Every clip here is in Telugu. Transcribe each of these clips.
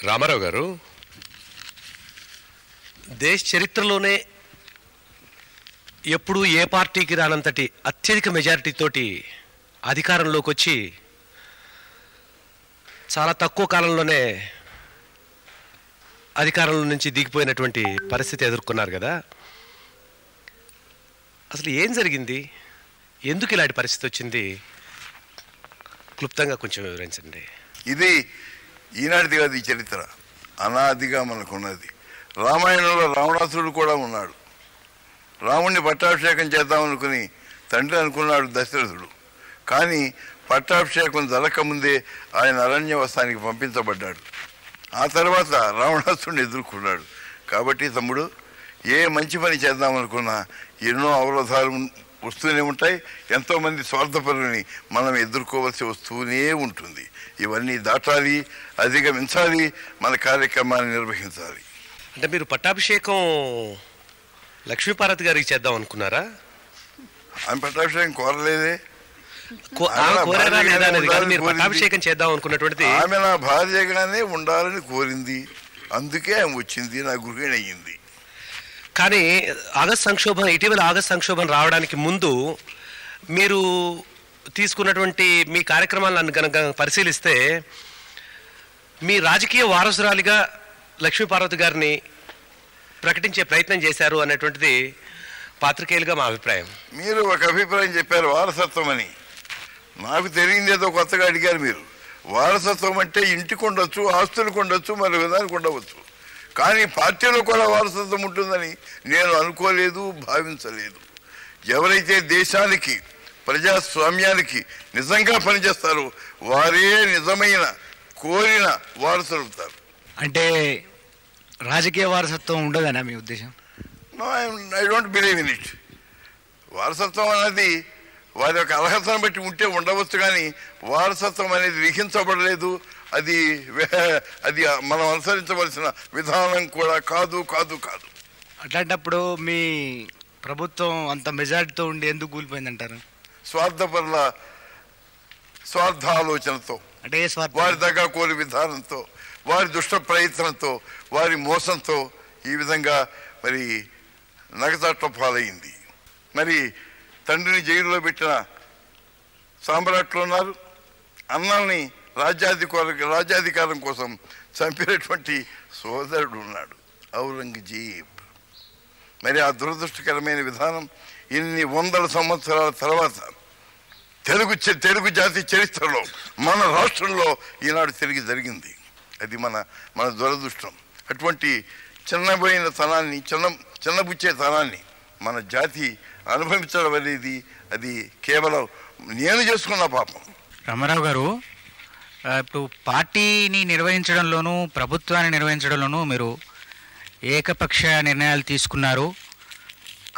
రామారావు గారు, దేశ చరిత్రలోనే ఎప్పుడు ఏ పార్టీకి రానంతటి అత్యధిక మెజారిటీతోటి అధికారంలోకి వచ్చి చాలా తక్కువ కాలంలోనే అధికారంలో నుంచి దిగిపోయినటువంటి పరిస్థితి ఎదుర్కొన్నారు కదా. అసలు ఏం జరిగింది, ఎందుకు ఇలాంటి పరిస్థితి వచ్చింది, క్లుప్తంగా కొంచెం వివరించండి. ఇది ఈనాటిది కాదు, ఈ చరిత్ర అనాదిగా మనకున్నది. రామాయణంలో రావణాసురుడు కూడా ఉన్నాడు. రాముణ్ణి పట్టాభిషేకం చేద్దామనుకుని తండ్రి అనుకున్నాడు దశరథుడు. కానీ పట్టాభిషేకం జరగకముందే ఆయన అరణ్యవాసానికి పంపించబడ్డాడు. ఆ తర్వాత రావణాసురుడిని ఎదుర్కొన్నాడు. కాబట్టి తమ్ముడు, ఏ మంచి పని చేద్దామనుకున్నా ఎన్నో అవరోధాలు వస్తూనే ఉంటాయి. ఎంతోమంది స్వార్థపరులని మనం ఎదుర్కోవాల్సి వస్తూనే ఉంటుంది. ఇవన్నీ దాటాలి, అధిగమించాలి, మన కార్యక్రమాన్ని నిర్వహించాలి. అంటే మీరు పట్టాభిషేకం లక్ష్మీపార్వతి గారికి చేద్దాం అనుకున్నారా? ఆమె పట్టాభిషేకం కోరలేదే. పట్టాభిషేకం చేద్దాం అనుకున్నటువంటిది ఆమె నా భార్యగానే ఉండాలని కోరింది. అందుకే ఆమె వచ్చింది, నా గృహిణి అయ్యింది. కానీ ఇటీవల ఆగస్ట్ సంక్షోభం రావడానికి ముందు మీరు తీసుకున్నటువంటి మీ కార్యక్రమాలను కనుక పరిశీలిస్తే మీ రాజకీయ వారసురాలిగా లక్ష్మీపార్వతి గారిని ప్రకటించే ప్రయత్నం చేశారు అనేటువంటిది పాత్రికేయులుగా మా అభిప్రాయం. మీరు ఒక అభిప్రాయం చెప్పారు, వారసత్వం అని. నాకు తెలియదు, ఏదో కొత్తగా అడిగారు మీరు. వారసత్వం అంటే ఇంటికి ఉండొచ్చు, ఆస్తులకు ఉండొచ్చు, మరి విధానికి ఉండవచ్చు. కానీ పార్టీలో కూడా వారసత్వం ఉంటుందని నేను అనుకోలేదు, భావించలేదు. ఎవరైతే దేశానికి, ప్రజాస్వామ్యానికి నిజంగా పనిచేస్తారో వారే నిజమైన కోరిన వారసులు అవుతారు. అంటే రాజకీయ వారసత్వం ఉండదనా మీ ఉద్దేశం? No, I don't believe in it. వారసత్వం అనేది వారి యొక్క అర్హతను బట్టి ఉంటే ఉండవచ్చు, కానీ వారసత్వం అనేది లిఖించబడలేదు. అది మనం అనుసరించవలసిన విధానం కూడా కాదు కాదు కాదు. అట్లాంటప్పుడు మీ ప్రభుత్వం అంత మెజారిటీతో ఉండి ఎందుకు కూలిపోయిందంటారు? స్వార్థపరుల స్వార్థాలోచనతో, అంటే వారి దగ్గర కోరి విధానంతో, వారి దుష్ట ప్రయత్నంతో, వారి మోసంతో ఈ విధంగా మరి నగచాట్ల పాలయ్యింది. మరి తండ్రిని జైలులో పెట్టిన సామ్రాట్లు ఉన్నారు. అన్నాల్ని రాజ్యాధికారం కోసం చంపినటువంటి సోదరుడు ఉన్నాడు, ఔరంగజేబ్. మరి ఆ దురదృష్టకరమైన విధానం ఇన్ని వందల సంవత్సరాల తర్వాత తెలుగు జాతి చరిత్రలో మన రాష్ట్రంలో ఈనాడు తిరిగి జరిగింది. అది మన దురదృష్టం. అటువంటి చిన్నబోయిన తనాన్ని, చిన్నబుచ్చే తనాన్ని మన జాతి అనుభవించడం అనేది అది కేవలం నేను చేసుకున్న పాపం. రామారావు గారు, ఇప్పుడు పార్టీని నిర్వహించడంలోనూ ప్రభుత్వాన్ని నిర్వహించడంలోనూ మీరు ఏకపక్ష నిర్ణయాలు తీసుకున్నారు,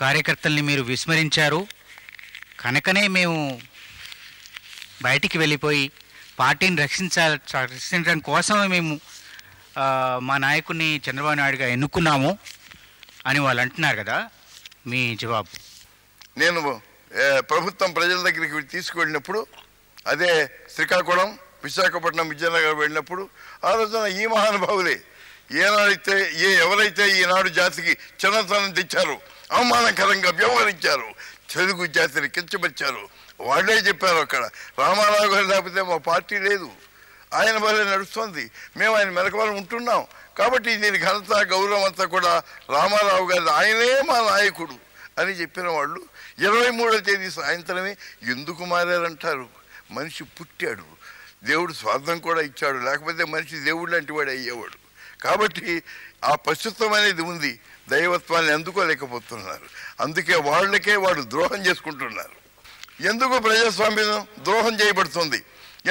కార్యకర్తల్ని మీరు విస్మరించారు. కనుకనే మేము బయటికి వెళ్ళిపోయి పార్టీని రక్షించడం కోసమే మేము మా నాయకుడిని చంద్రబాబు నాయుడుగా ఎన్నుకున్నాము అని వాళ్ళు అంటున్నారు కదా, మీ జవాబు? నేను ప్రభుత్వం ప్రజల దగ్గరికి తీసుకువెళ్ళినప్పుడు, అదే శ్రీకాకుళం, విశాఖపట్నం, విజయనగరం వెళ్ళినప్పుడు ఆ రోజున ఈ మహానుభావులే ఎవరైతే ఈనాడు జాతికి చిన్నతనం తెచ్చారో, అవమానకరంగా వ్యవహరించారు, తెలుగు జాతిని కించపరిచారు, వాళ్ళే చెప్పారు అక్కడ, రామారావు గారు లేకపోతే మా పార్టీ లేదు, ఆయన వల్లే నడుస్తుంది, మేము ఆయన మెలకువలు ఉంటున్నాం, కాబట్టి దీని ఘనత గౌరవం అంతా కూడా రామారావు గారి, ఆయనే మా నాయకుడు అని చెప్పిన వాళ్ళు 23వ తేదీ సాయంత్రమే ఎందుకు మారారంటారు? మనిషి పుట్టాడు, దేవుడు స్వార్థం కూడా ఇచ్చాడు, లేకపోతే మనిషి దేవుడు లాంటి వాడు అయ్యేవాడు. కాబట్టి ఆ పశుత్వం అనేది ఉంది, దైవత్వాన్ని అందుకోలేకపోతున్నారు. అందుకే వాళ్ళకే వాడు ద్రోహం చేసుకుంటున్నారు. ఎందుకు ప్రజాస్వామ్యం ద్రోహం చేయబడుతుంది?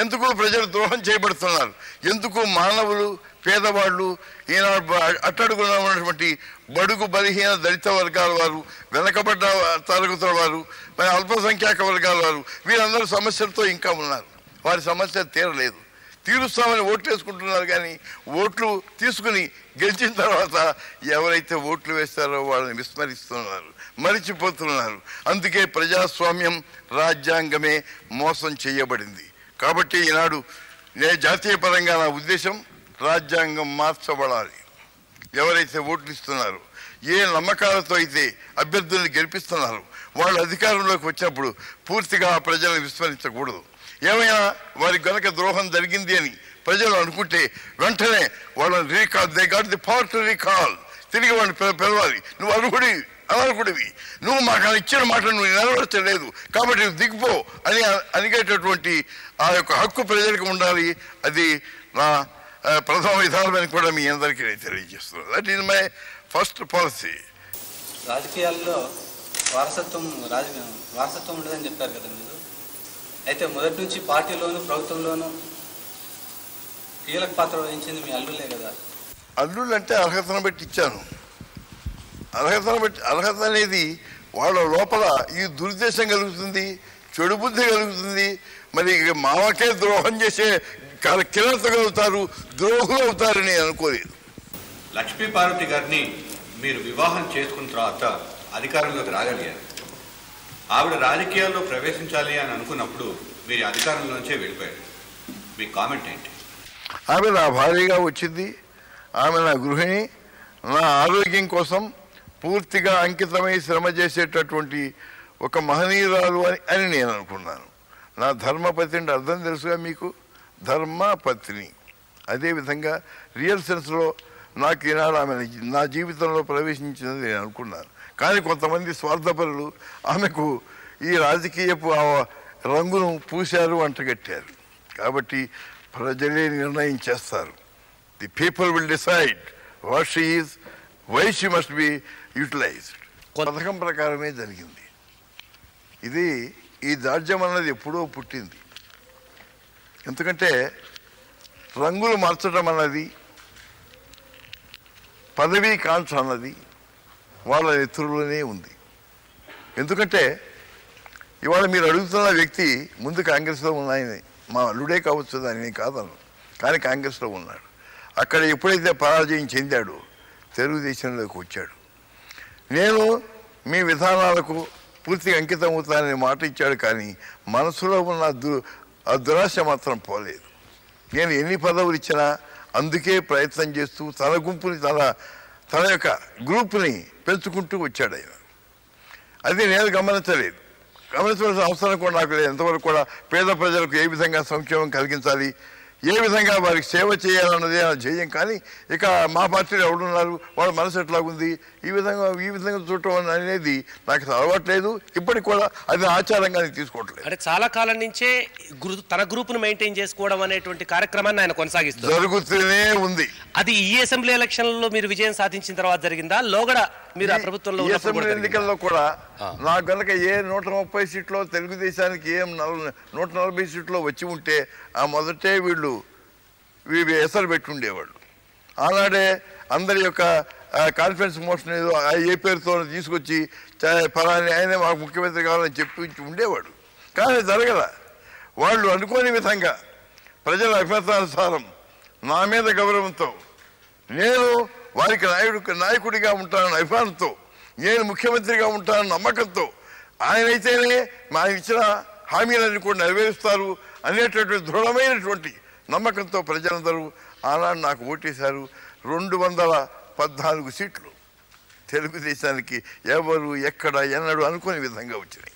ఎందుకు ప్రజలు ద్రోహం చేయబడుతున్నారు? ఎందుకు మానవులు, పేదవాళ్ళు, ఈనాడు అట్టడుగున ఉన్నటువంటి బడుగు బలహీన దళిత వర్గాల వారు, వెనకబడ్డ తరగతుల వారు, మరి అల్పసంఖ్యాక వర్గాల వారు, వీరందరూ సమస్యలతో ఇంకా ఉన్నారు. వారి సమస్య తీరలేదు. తీరుస్తామని ఓట్లు వేసుకుంటున్నారు, కానీ ఓట్లు తీసుకుని గెలిచిన తర్వాత ఎవరైతే ఓట్లు వేస్తారో వాళ్ళని విస్మరిస్తున్నారు, మరిచిపోతున్నారు. అందుకే ప్రజాస్వామ్యం, రాజ్యాంగమే మోసం చేయబడింది. కాబట్టి ఈనాడు జాతీయ పరంగా నా ఉద్దేశం, రాజ్యాంగం మార్చబడాలి. ఎవరైతే ఓట్లు ఇస్తున్నారో, ఏ నమ్మకాలతో అయితే అభ్యర్థుల్ని గెలిపిస్తున్నారు, వాళ్ళు అధికారంలోకి వచ్చినప్పుడు పూర్తిగా ఆ ప్రజలను విస్మరించకూడదు. ఏమైనా వారికి గనక ద్రోహం జరిగింది అని ప్రజలు అనుకుంటే వెంటనే వాళ్ళని recall, they got the power to recall, తిరిగి వాళ్ళని పిలవాలి. నువ్వు అనర్హుడివి, నువ్వు మాకు ఇచ్చిన మాట నువ్వు నెరవేర్చలేదు కాబట్టి నువ్వు దిగిపో అని అనిగేటటువంటి ఆ యొక్క హక్కు ప్రజలకు ఉండాలి. అది నా ప్రథమ విధానం అని కూడా మీ అందరికీ నేను తెలియజేస్తున్నాను. That is my first policy. రాజకీయాల్లో వారసత్వం ఉండదని చెప్పారు కదా మీరు. అయితే మొదటి నుంచి పార్టీలోను ప్రభుత్వంలోనూ కీలక పాత్ర వహించింది మీ అల్లుళ్ళే కదా. అల్లుళ్ళు అంటే అర్హతను బట్టి ఇచ్చాను. అర్హత అనేది వాళ్ళ లోపల ఈ దురుద్దేశం కలుగుతుంది, చెడు బుద్ధి కలుగుతుంది. మరి మామకే ద్రోహం చేసే కిలతగలుగుతారు, ద్రోహులు అవుతారని అనుకోలేదు. లక్ష్మీపార్వతి గారిని మీరు వివాహం చేసుకున్న తర్వాత అధికారంలోకి రాగలిగారు. ఆవిడ రాజకీయాల్లో ప్రవేశించాలి అని అనుకున్నప్పుడు మీరు అధికారంలోంచే వెళ్ళిపోయారు. మీ కామెంట్ ఏంటి? ఆమె నా భార్యగా వచ్చింది. ఆమె నా గృహిణి. నా ఆరోగ్యం కోసం పూర్తిగా అంకితమై శ్రమ చేసేటటువంటి ఒక మహనీయురాలు అని నేను అనుకున్నాను. నా ధర్మపత్ని అంటే అర్థం తెలుసుగా మీకు, ధర్మపత్ని. అదేవిధంగా రియల్ సెన్స్లో నాకు ఈనాడు ఆమె నా జీవితంలో ప్రవేశించిందని నేను అనుకున్నాను. కానీ కొంతమంది స్వార్థపరులు ఆమెకు ఈ రాజకీయపు రంగును పూశారు, అంటగట్టారు. కాబట్టి ప్రజలే నిర్ణయం చేస్తారు. The people will decide what she is, why she must be utilised. పథకం ప్రకారమే జరిగింది. ఈ దార్జ్యం అన్నది ఎప్పుడో పుట్టింది. ఎందుకంటే రంగులు మార్చడం అన్నది, పదవీ కాంక్ష అన్నది వాళ్ళ నెత్తురులోనే ఉంది. ఎందుకంటే ఇవాళ మీరు అడుగుతున్న వ్యక్తి ముందు కాంగ్రెస్లో ఉన్నాయని, మా అల్లుడే కావచ్చు అని కాదను, కానీ కాంగ్రెస్లో ఉన్నాడు. అక్కడ ఎప్పుడైతే పరాజయం చెందాడో తెలుగుదేశంలోకి వచ్చాడు. నేను మీ విధానాలకు పూర్తిగా అంకితం అవుతానని మాట ఇచ్చాడు, కానీ మనసులో ఉన్న ఆ దురాశ మాత్రం పోలేదు. నేను ఎన్ని పదవులు ఇచ్చినా అందుకే ప్రయత్నం చేస్తూ తన గుంపుని తన యొక్క గ్రూప్ని పెంచుకుంటూ వచ్చాడు ఆయన. అది నేను గమనించవలసిన అవసరం కూడా నాకు లేదు. ఎంతవరకు కూడా పేద ప్రజలకు ఏ విధంగా సంక్షేమం కలిగించాలి, ఏ విధంగా వారికి సేవ చేయాలన్నదే నా ధ్యేయం. కానీ ఇక మా పార్టీలో ఎవడున్నారు, వాళ్ళ మనసు ఎట్లాగుంది, ఈ విధంగా చూడటం అనేది నాకు అలవాట్లేదు. ఇప్పటికి కూడా అది ఆచారంగా నేను తీసుకోవట్లేదు. అంటే చాలా కాలం నుంచే తన గ్రూప్ను మెయింటైన్ చేసుకోవడం అనేటువంటి కార్యక్రమాన్ని ఆయన కొనసాగిస్తారు, జరుగుతూనే ఉంది. అది ఈ అసెంబ్లీ ఎలక్షన్లలో మీరు విజయం సాధించిన తర్వాత జరిగిందా, లోగడ మీరు ఆ ప్రభుత్వంలో అసెంబ్లీ ఎన్నికల్లో కూడా నాకు కనుక ఏ 130 సీట్లో తెలుగుదేశానికి ఏం 140 సీట్లో వచ్చి ఉంటే ఆ మొదటే వీళ్ళు ఎసరు పెట్టి ఉండేవాళ్ళు. ఆనాడే అందరి యొక్క కాన్ఫరెన్స్ మోషన్ ఏదో ఏ పేరుతో తీసుకొచ్చి ఫలాని ఆయనే మాకు ముఖ్యమంత్రి కావాలని చెప్పి ఉండేవాడు. కానీ జరగల. వాళ్ళు అనుకోని విధంగా ప్రజల అభిమతానుసారం నా మీద గౌరవంతో, నేను వారికి నాయకుడిగా ఉంటానన్న అభిమానంతో, నేను ముఖ్యమంత్రిగా ఉంటానన్న నమ్మకంతో, ఆయనైతేనే ఆయన ఇచ్చిన హామీలన్నీ కూడా నెరవేరుస్తారు అనేటటువంటి దృఢమైనటువంటి నమ్మకంతో ప్రజలందరూ ఆనాడు నాకు ఓటేశారు. 214 సీట్లు తెలుగుదేశానికి ఎవరు ఎక్కడ ఎన్నడూ అనుకోని విధంగా వచ్చినాయి.